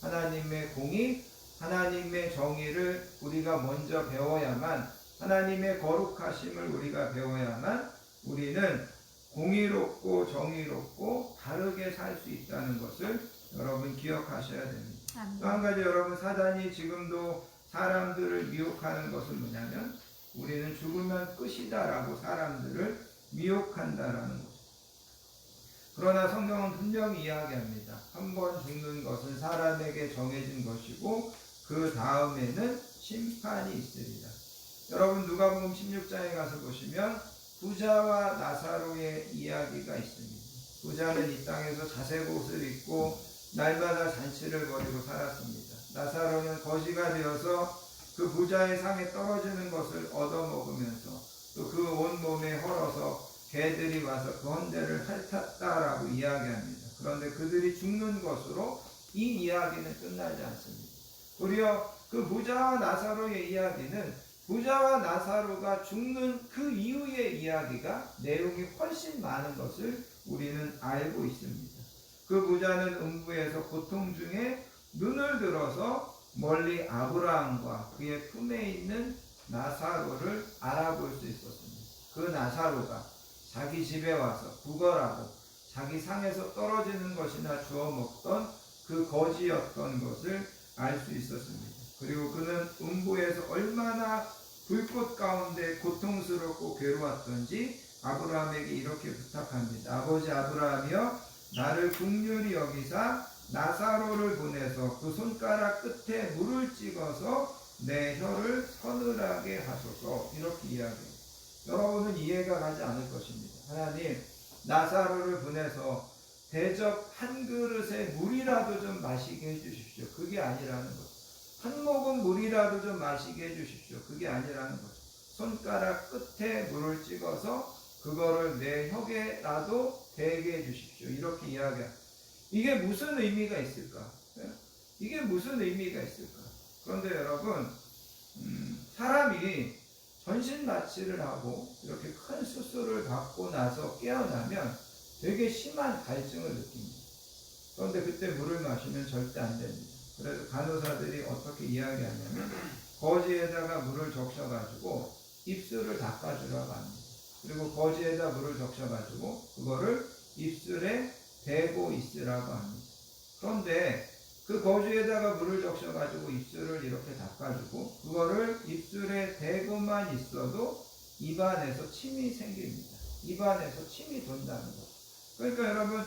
하나님의 공의, 하나님의 정의를 우리가 먼저 배워야만, 하나님의 거룩하심을 우리가 배워야만 우리는 공의롭고 정의롭고 바르게 살 수 있다는 것을 여러분 기억하셔야 됩니다. 또 한 가지 여러분 사단이 지금도 사람들을 미혹하는 것은 뭐냐면 우리는 죽으면 끝이다라고 사람들을 미혹한다라는 거죠. 그러나 성경은 분명히 이야기합니다. 한 번 죽는 것은 사람에게 정해진 것이고 그 다음에는 심판이 있으리라. 여러분 누가복음 16장에 가서 보시면 부자와 나사로의 이야기가 있습니다. 부자는 이 땅에서 자색 옷을 입고 날마다 잔치를 벌이고 살았습니다. 나사로는 거지가 되어서 그 부자의 상에 떨어지는 것을 얻어먹으면서 또 그 온몸에 헐어서 개들이 와서 그 헌대를 핥았다라고 이야기합니다. 그런데 그들이 죽는 것으로 이 이야기는 끝나지 않습니다. 도리어 그 부자와 나사로의 이야기는 부자와 나사로가 죽는 그 이후의 이야기가 내용이 훨씬 많은 것을 우리는 알고 있습니다. 그 부자는 음부에서 고통 중에 눈을 들어서 멀리 아브라함과 그의 품에 있는 나사로를 알아볼 수 있었습니다. 그 나사로가 자기 집에 와서 구걸하고 자기 상에서 떨어지는 것이나 주워 먹던 그 거지였던 것을 알 수 있었습니다. 그리고 그는 음부에서 얼마나 불꽃 가운데 고통스럽고 괴로웠던지 아브라함에게 이렇게 부탁합니다. 아버지 아브라함이여 나를 긍휼히 여기사 나사로를 보내서 그 손가락 끝에 물을 찍어서 내 혀를 서늘하게 하소서. 이렇게 이야기해요. 여러분은 이해가 가지 않을 것입니다. 하나님 나사로를 보내서 대접 한 그릇에 물이라도 좀 마시게 해주십시오. 그게 아니라는 것. 한 모금 물이라도 좀 마시게 해주십시오. 그게 아니라는 거죠. 손가락 끝에 물을 찍어서 그거를 내 혀에라도 대게 해주십시오. 이렇게 이야기합니다. 이게 무슨 의미가 있을까? 이게 무슨 의미가 있을까? 그런데 여러분, 사람이 전신마취를 하고 이렇게 큰 수술을 받고 나서 깨어나면 되게 심한 갈증을 느낍니다. 그런데 그때 물을 마시면 절대 안 됩니다. 그래서 간호사들이 어떻게 이야기하냐면 거지에다가 물을 적셔가지고 입술을 닦아주라고 합니다. 그리고 거지에다 물을 적셔가지고 그거를 입술에 대고 있으라고 합니다. 그런데 그 거지에다가 물을 적셔가지고 입술을 이렇게 닦아주고 그거를 입술에 대고만 있어도 입안에서 침이 생깁니다. 입안에서 침이 돈다는 거죠. 그러니까 여러분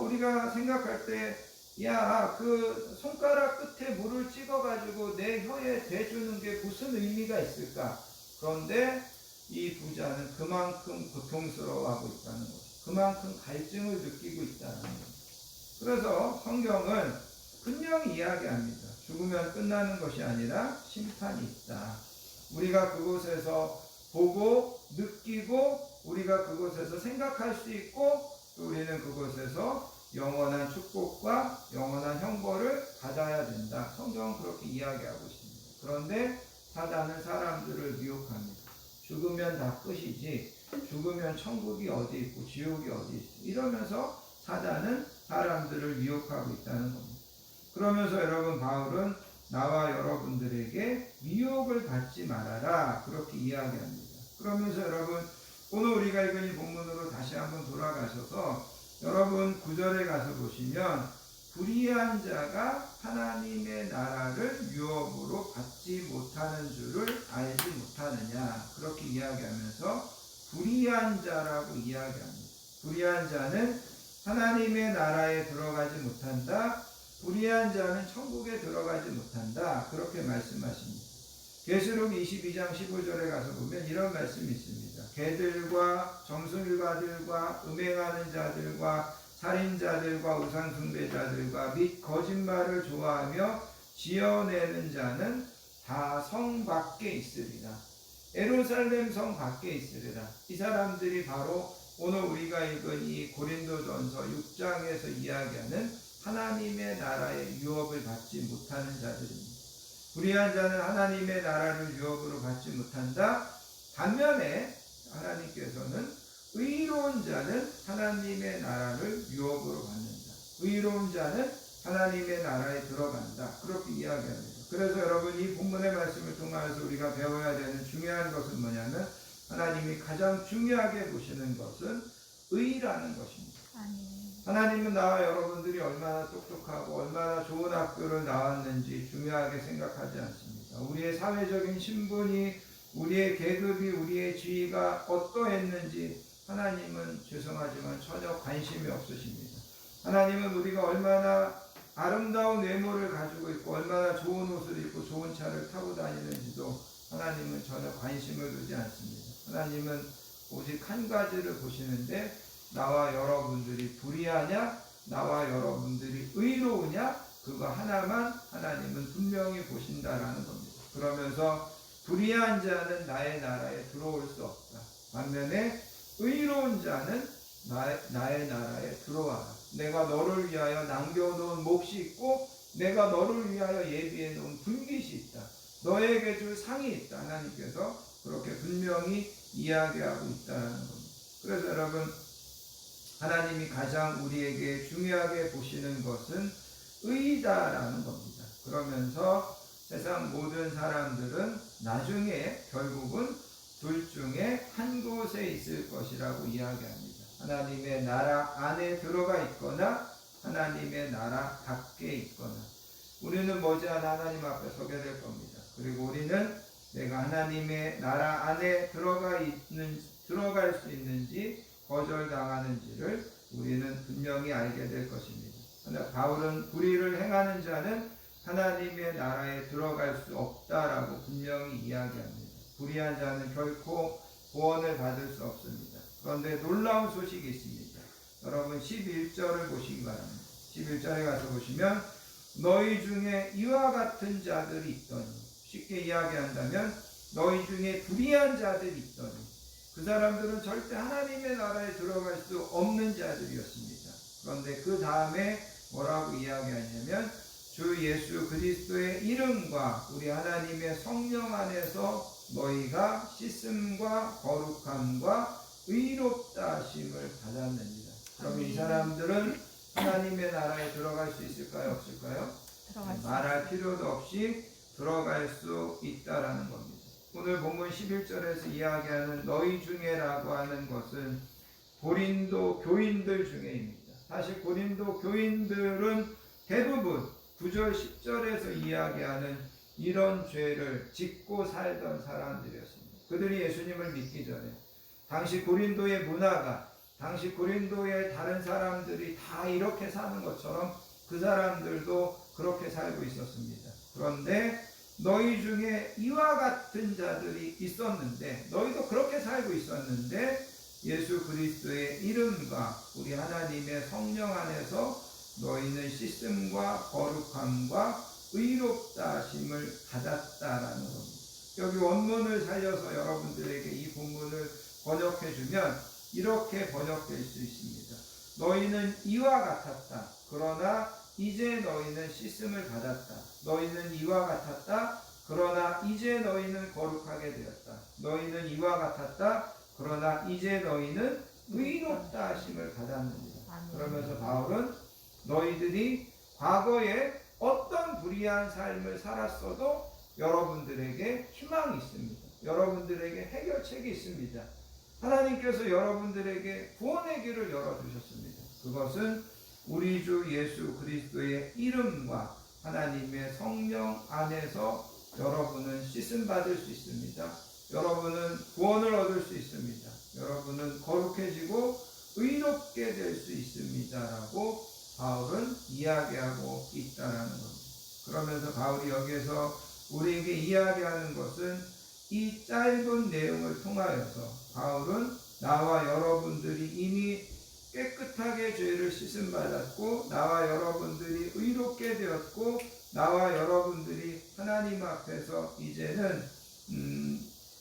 우리가 생각할 때 야, 그 손가락 끝에 물을 찍어가지고 내 혀에 대주는 게 무슨 의미가 있을까? 그런데 이 부자는 그만큼 고통스러워하고 있다는 거죠. 그만큼 갈증을 느끼고 있다는 거죠. 그래서 성경은 분명히 이야기합니다. 죽으면 끝나는 것이 아니라 심판이 있다. 우리가 그곳에서 보고 느끼고 우리가 그곳에서 생각할 수 있고 또 우리는 그곳에서 영원한 축복과 영원한 형벌을 받아야 된다. 성경은 그렇게 이야기하고 있습니다. 그런데 사단은 사람들을 미혹합니다. 죽으면 다 끝이지 죽으면 천국이 어디 있고 지옥이 어디 있고 이러면서 사단은 사람들을 미혹하고 있다는 겁니다. 그러면서 여러분 바울은 나와 여러분들에게 미혹을 받지 말아라 그렇게 이야기합니다. 그러면서 여러분 오늘 우리가 읽은 이 본문으로 다시 한번 돌아가셔서 여러분 9절에 가서 보시면 불의한 자가 하나님의 나라를 유업으로 받지 못하는 줄을 알지 못하느냐 그렇게 이야기하면서 불의한 자라고 이야기합니다. 불의한 자는 하나님의 나라에 들어가지 못한다. 불의한 자는 천국에 들어가지 못한다. 그렇게 말씀하십니다. 계시록 22장 15절에 가서 보면 이런 말씀이 있습니다. 개들과 정술가들과 음행하는 자들과 살인자들과 우상숭배자들과 및 거짓말을 좋아하며 지어내는 자는 다 성 밖에 있으리라. 예루살렘 성 밖에 있으리라. 이 사람들이 바로 오늘 우리가 읽은 이 고린도전서 6장에서 이야기하는 하나님의 나라의 유업을 받지 못하는 자들입니다. 불의한 자는 하나님의 나라를 유업으로 받지 못한다. 반면에 하나님께서는 의로운 자는 하나님의 나라를 유업으로 받는다. 의로운 자는 하나님의 나라에 들어간다. 그렇게 이야기합니다. 그래서 여러분 이 본문의 말씀을 통해서 우리가 배워야 되는 중요한 것은 뭐냐면 하나님이 가장 중요하게 보시는 것은 의라는 것입니다. 하나님은 나와 여러분들이 얼마나 똑똑하고 얼마나 좋은 학교를 나왔는지 중요하게 생각하지 않습니다. 우리의 사회적인 신분이 우리의 계급이 우리의 지위가 어떠했는지 하나님은 죄송하지만 전혀 관심이 없으십니다. 하나님은 우리가 얼마나 아름다운 외모를 가지고 있고 얼마나 좋은 옷을 입고 좋은 차를 타고 다니는지도 하나님은 전혀 관심을 두지 않습니다. 하나님은 오직 한 가지를 보시는데 나와 여러분들이 불의하냐 나와 여러분들이 의로우냐 그거 하나만 하나님은 분명히 보신다라는 겁니다. 그러면서 불의한 자는 나의 나라에 들어올 수 없다. 반면에 의로운 자는 나의 나라에 들어와라. 내가 너를 위하여 남겨놓은 몫이 있고 내가 너를 위하여 예비해 놓은 분깃이 있다. 너에게 줄 상이 있다. 하나님께서 그렇게 분명히 이야기하고 있다는 겁니다. 그래서 여러분 하나님이 가장 우리에게 중요하게 보시는 것은 의다라는 겁니다. 그러면서 세상 모든 사람들은 나중에 결국은 둘 중에 한 곳에 있을 것이라고 이야기합니다. 하나님의 나라 안에 들어가 있거나 하나님의 나라 밖에 있거나 우리는 머지않아 하나님 앞에 서게 될 겁니다. 그리고 우리는 내가 하나님의 나라 안에 들어갈 수 있는지 거절당하는지를 우리는 분명히 알게 될 것입니다. 바울은 불의를 행하는 자는 하나님의 나라에 들어갈 수 없다라고 분명히 이야기합니다. 불의한 자는 결코 구원을 받을 수 없습니다. 그런데 놀라운 소식이 있습니다. 여러분 11절을 보시기 바랍니다. 11절에 가서 보시면 너희 중에 이와 같은 자들이 있더니, 쉽게 이야기한다면 너희 중에 불의한 자들이 있더니, 그 사람들은 절대 하나님의 나라에 들어갈 수 없는 자들이었습니다. 그런데 그 다음에 뭐라고 이야기하냐면 주 예수 그리스도의 이름과 우리 하나님의 성령 안에서 너희가 씻음과 거룩함과 의롭다 하심을 받았느니라. 그럼 이 사람들은 하나님의 나라에 들어갈 수 있을까요? 없을까요? 말할 필요도 없이 들어갈 수 있다라는 겁니다. 오늘 본문 11절에서 이야기하는 너희 중에라고 하는 것은 고린도 교인들 중에입니다. 사실 고린도 교인들은 대부분 9절 10절에서 이야기하는 이런 죄를 짓고 살던 사람들이었습니다. 그들이 예수님을 믿기 전에 당시 고린도의 문화가, 당시 고린도의 다른 사람들이 다 이렇게 사는 것처럼 그 사람들도 그렇게 살고 있었습니다. 그런데 너희 중에 이와 같은 자들이 있었는데, 너희도 그렇게 살고 있었는데 예수 그리스도의 이름과 우리 하나님의 성령 안에서 너희는 씻음과 거룩함과 의롭다 하심을 받았다라는 겁니다. 여기 원문을 살려서 여러분들에게 이 본문을 번역해 주면 이렇게 번역될 수 있습니다. 너희는 이와 같았다. 그러나 이제 너희는 씻음을 받았다. 너희는 이와 같았다. 그러나 이제 너희는 거룩하게 되었다. 너희는 이와 같았다. 그러나 이제 너희는 의롭다 하심을 받았느니라. 그러면서 바울은 너희들이 과거에 어떤 불의한 삶을 살았어도 여러분들에게 희망이 있습니다. 여러분들에게 해결책이 있습니다. 하나님께서 여러분들에게 구원의 길을 열어주셨습니다. 그것은 우리 주 예수 그리스도의 이름과 하나님의 성령 안에서 여러분은 씻음 받을 수 있습니다. 여러분은 구원을 얻을 수 있습니다. 여러분은 거룩해지고 의롭게 될 수 있습니다라고 바울은 이야기하고 있다라는 겁니다. 그러면서 바울이 여기에서 우리에게 이야기하는 것은 이 짧은 내용을 통하여서 바울은 나와 여러분들이 이미 깨끗하게 죄를 씻음 받았고, 나와 여러분들이 의롭게 되었고, 나와 여러분들이 하나님 앞에서 이제는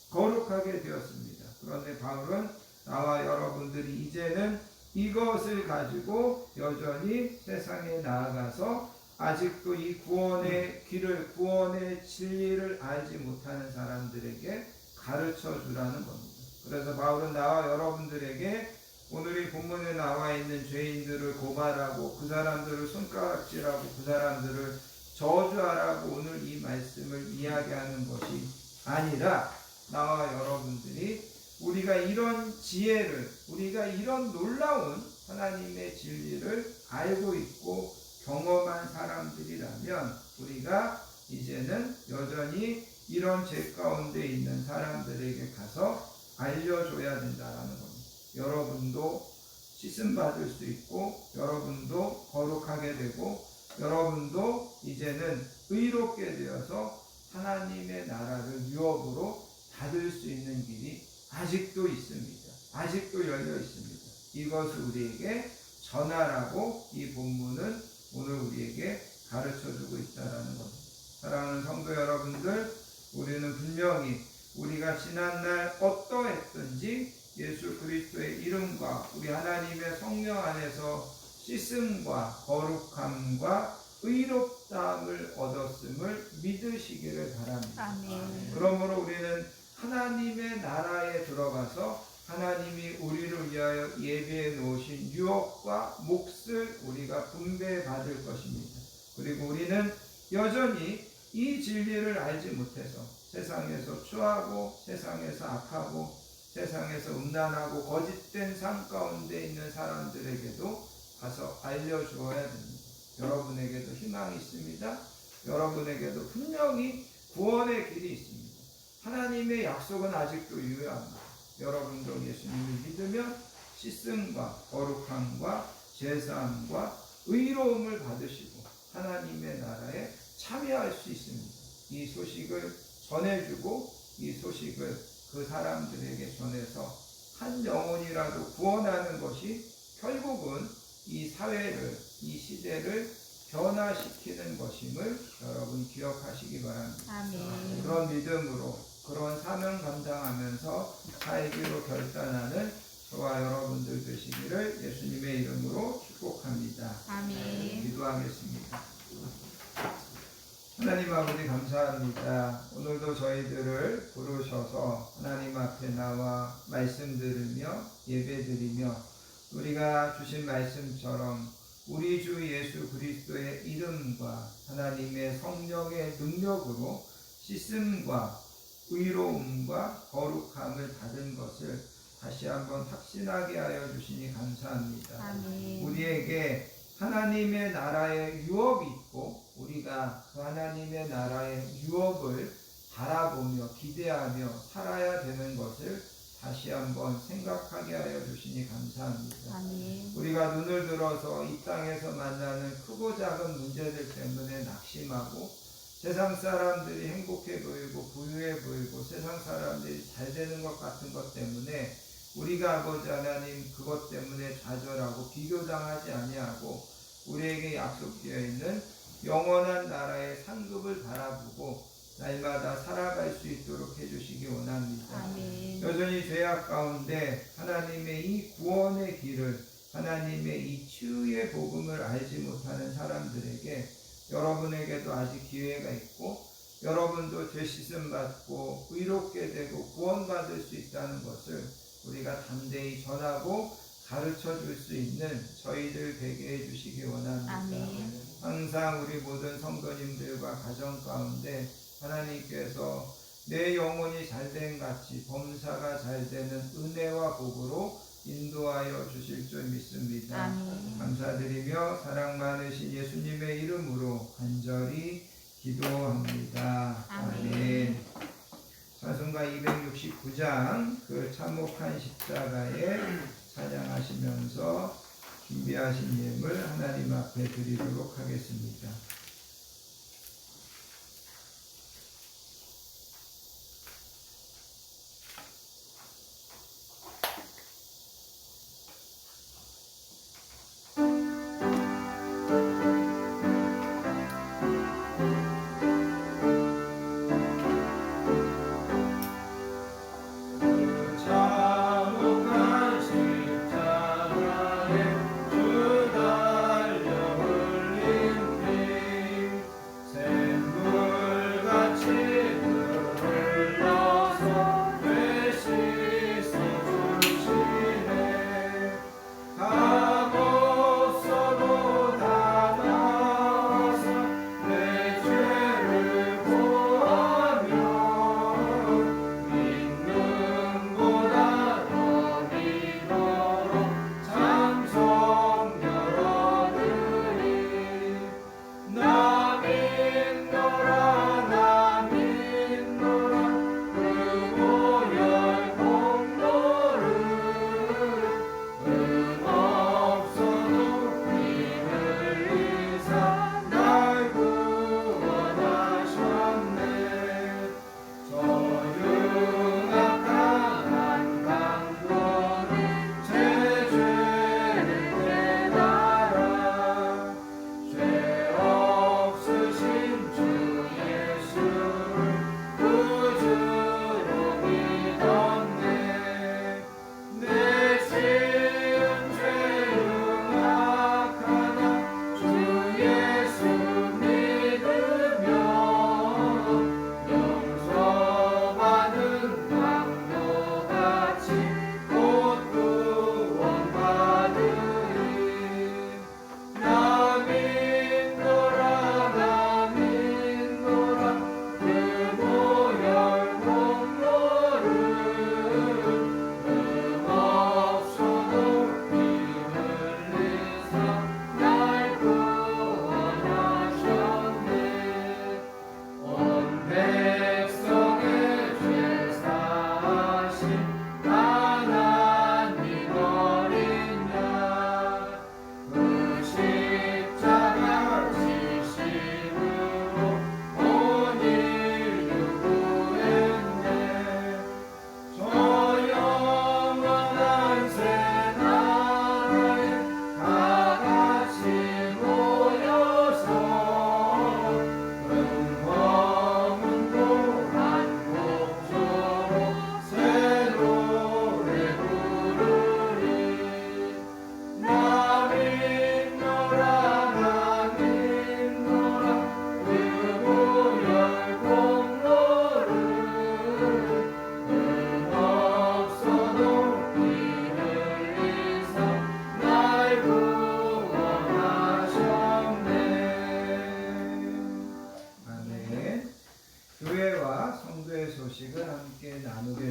거룩하게 되었습니다. 그런데 바울은 나와 여러분들이 이제는 이것을 가지고 여전히 세상에 나아가서 아직도 이 구원의 길을, 구원의 진리를 알지 못하는 사람들에게 가르쳐 주라는 겁니다. 그래서 바울은 나와 여러분들에게 오늘 이 본문에 나와 있는 죄인들을 고발하고 그 사람들을 손가락질하고 그 사람들을 저주하라고 오늘 이 말씀을 이야기하는 것이 아니라, 나와 여러분들이 우리가 이런 지혜를, 우리가 이런 놀라운 하나님의 진리를 알고 있고 경험한 사람들이라면 우리가 이제는 여전히 이런 죄 가운데 있는 사람들에게 가서 알려줘야 된다는 겁니다. 여러분도 씻음 받을 수 있고, 여러분도 거룩하게 되고, 여러분도 이제는 의롭게 되어서 하나님의 나라를 유업으로 받을 수 있는 길이 아직도 있습니다. 아직도 열려 있습니다. 이것을 우리에게 전하라고 이 본문은 오늘 우리에게 가르쳐주고 있다는 겁니다. 사랑하는 성도 여러분들, 우리는 분명히 우리가 지난날 어떠했든지 예수 그리스도의 이름과 우리 하나님의 성령 안에서 씻음과 거룩함과 의롭다함을 얻었음을 믿으시기를 바랍니다. 아멘. 그러므로 우리는 하나님의 나라에 들어가서 하나님이 우리를 위하여 예비해 놓으신 유업과 몫을 우리가 분배해 받을 것입니다. 그리고 우리는 여전히 이 진리를 알지 못해서 세상에서 추하고 세상에서 악하고 세상에서 음란하고 거짓된 삶 가운데 있는 사람들에게도 가서 알려주어야 됩니다. 여러분에게도 희망이 있습니다. 여러분에게도 분명히 구원의 길이 있습니다. 하나님의 약속은 아직도 유효합니다. 여러분도 예수님을 믿으면 씻음과 거룩함과 제사함과 의로움을 받으시고 하나님의 나라에 참여할 수 있습니다. 이 소식을 전해주고 이 소식을 그 사람들에게 전해서 한 영혼이라도 구원하는 것이 결국은 이 사회를, 이 시대를 변화시키는 것임을 여러분 기억하시기 바랍니다. 아멘. 그런 믿음으로 그런 사명 감당하면서 살기로 결단하는 저와 여러분들 되시기를 예수님의 이름으로 축복합니다. 아멘. 기도하겠습니다. 하나님 아버지 감사합니다. 오늘도 저희들을 부르셔서 하나님 앞에 나와 말씀 들으며 예배 드리며 우리가 주신 말씀처럼 우리 주 예수 그리스도의 이름과 하나님의 성령의 능력으로 씻음과 의로움과 거룩함을 받은 것을 다시 한번 확신하게 하여 주시니 감사합니다. 아멘. 우리에게 하나님의 나라의 유업이 있고 우리가 그 하나님의 나라의 유업을 바라보며 기대하며 살아야 되는 것을 다시 한번 생각하게 하여 주시니 감사합니다. 아멘. 우리가 눈을 들어서 이 땅에서 만나는 크고 작은 문제들 때문에 낙심하고 세상 사람들이 행복해 보이고 부유해 보이고 세상 사람들이 잘 되는 것 같은 것 때문에 우리가 아버지 하나님 그것 때문에 좌절하고 비교당하지 아니하고 우리에게 약속되어 있는 영원한 나라의 상급을 바라보고 날마다 살아갈 수 있도록 해주시기 원합니다. 아멘. 여전히 죄악 가운데 하나님의 이 구원의 길을 하나님의 이 치유의 복음을 알지 못하는 사람들에게 여러분에게도 아직 기회가 있고 여러분도 죄 씻음 받고 의롭게 되고 구원받을 수 있다는 것을 우리가 담대히 전하고 가르쳐 줄 수 있는 저희들 되게 해주시기 원합니다. 아멘. 항상 우리 모든 성도님들과 가정 가운데 하나님께서 내 영혼이 잘된 같이 범사가 잘되는 은혜와 복으로 인도하여 주실 줄 믿습니다. 아멘. 감사드리며 사랑 많으신 예수님의 이름으로 간절히 기도합니다. 아멘. 찬송가 269장 그 참혹한 십자가에 찬양하시면서 준비하신 예물 하나님 앞에 드리도록 하겠습니다. 주 달려 흘린 피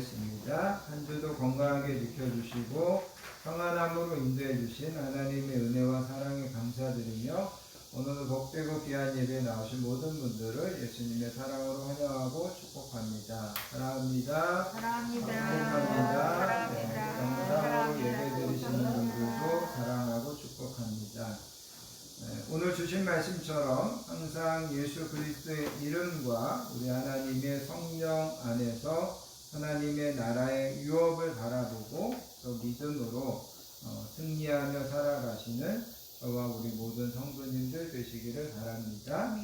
기도하겠습니다. 한 주도 건강하게 지켜주시고 평안함으로 인도해 주신 하나님의 은혜와 사랑에 감사드리며 오늘도 복되고 귀한 예배에 나오신 모든 분들을 예수님의 사랑으로 환영하고 축복합니다. 사랑합니다. 사랑합니다. 축복합니다. 사랑합니다. 영상으로 예배 드리시는 분들도 사랑하고 축복합니다. 오늘 주신 말씀처럼 항상 예수 그리스도의 이름과 우리 하나님의 성령 안에서 하나님의 나라의 유업을 바라보고 또 믿음으로 승리하며 살아가시는 저와 우리 모든 성도님들 되시기를 바랍니다.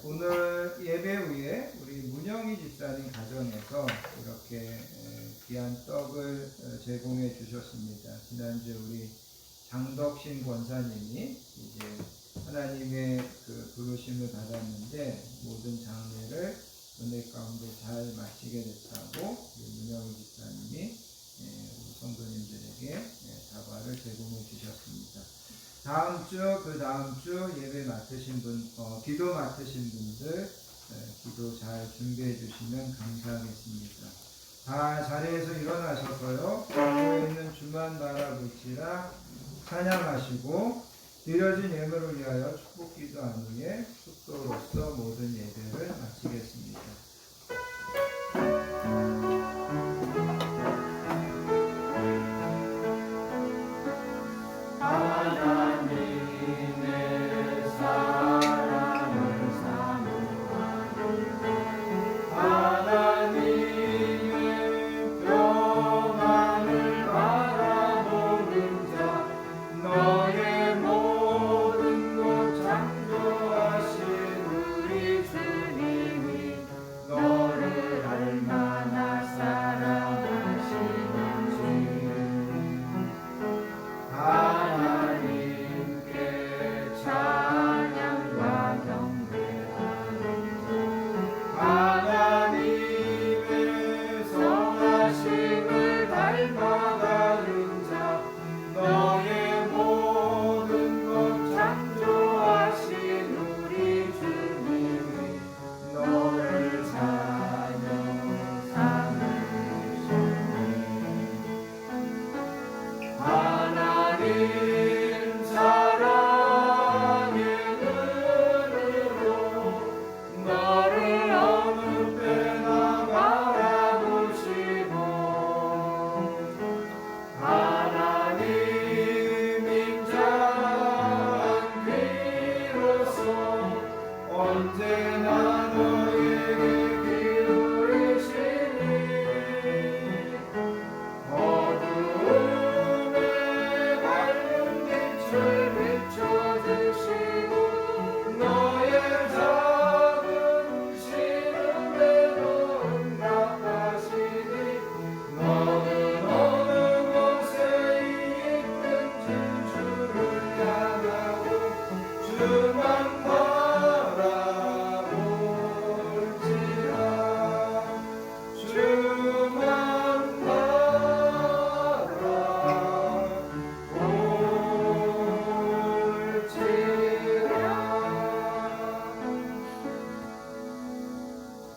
오늘 예배 후에 우리 문영희 집사님 가정에서 이렇게 귀한 떡을 제공해 주셨습니다. 지난주 우리 장덕신 권사님이 이제 하나님의 그 부르심을 받았는데 모든 장례를 은혜 가운데 잘 마치게 됐다고 문영희 집사님이 우리 성도님들에게 다과를 제공해 주셨습니다. 다음 주, 그 다음 주 예배 맡으신 분, 기도 맡으신 분들 기도 잘 준비해 주시면 감사하겠습니다. 다 자리에서 일어나셔서요, 교회에 있는 주만 바라볼지라 찬양하시고 드려진 예물을 위하여 축복 기도한 후에 축도로서 모든 예배를 마치겠습니다.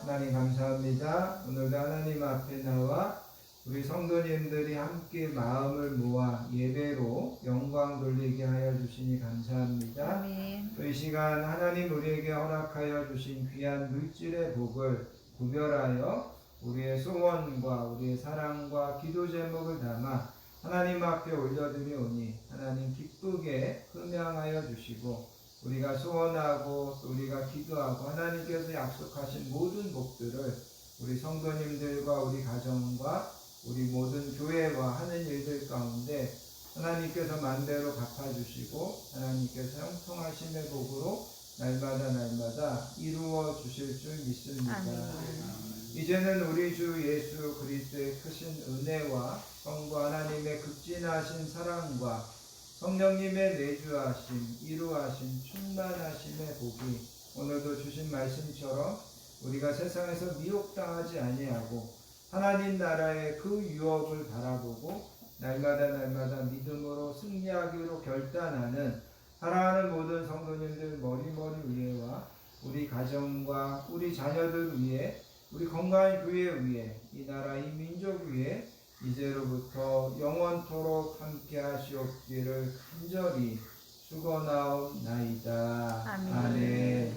하나님 감사합니다. 오늘도 하나님 앞에 나와 우리 성도님들이 함께 마음을 모아 예배로 영광 돌리게 하여 주시니 감사합니다. 이 시간 하나님 우리에게 허락하여 주신 귀한 물질의 복을 구별하여 우리의 소원과 우리의 사랑과 기도 제목을 담아 하나님 앞에 올려드리오니 하나님 기쁘게 흠양하여 주시고 우리가 소원하고 또 우리가 기도하고 하나님께서 약속하신 모든 복들을 우리 성도님들과 우리 가정과 우리 모든 교회와 하는 일들 가운데 하나님께서 만대로 갚아주시고 하나님께서 형통하심의 복으로 날마다 이루어 주실 줄 믿습니다. 이제는 우리 주 예수 그리스도의 크신 은혜와 성부 하나님의 극진하신 사랑과 성령님의 내주하심, 이루하심, 충만하심의 복이 오늘도 주신 말씀처럼 우리가 세상에서 미혹당하지 아니하고 하나님 나라의 그 유업을 바라보고 날마다 믿음으로 승리하기로 결단하는 사랑하는 모든 성도님들 머리머리 위에와 우리 가정과 우리 자녀들 위에 우리 건강한 교회 위에 이 나라 이 민족 위에 이제로부터 영원토록 함께 하시옵기를 간절히 축원하옵나이다. 아멘. 아멘.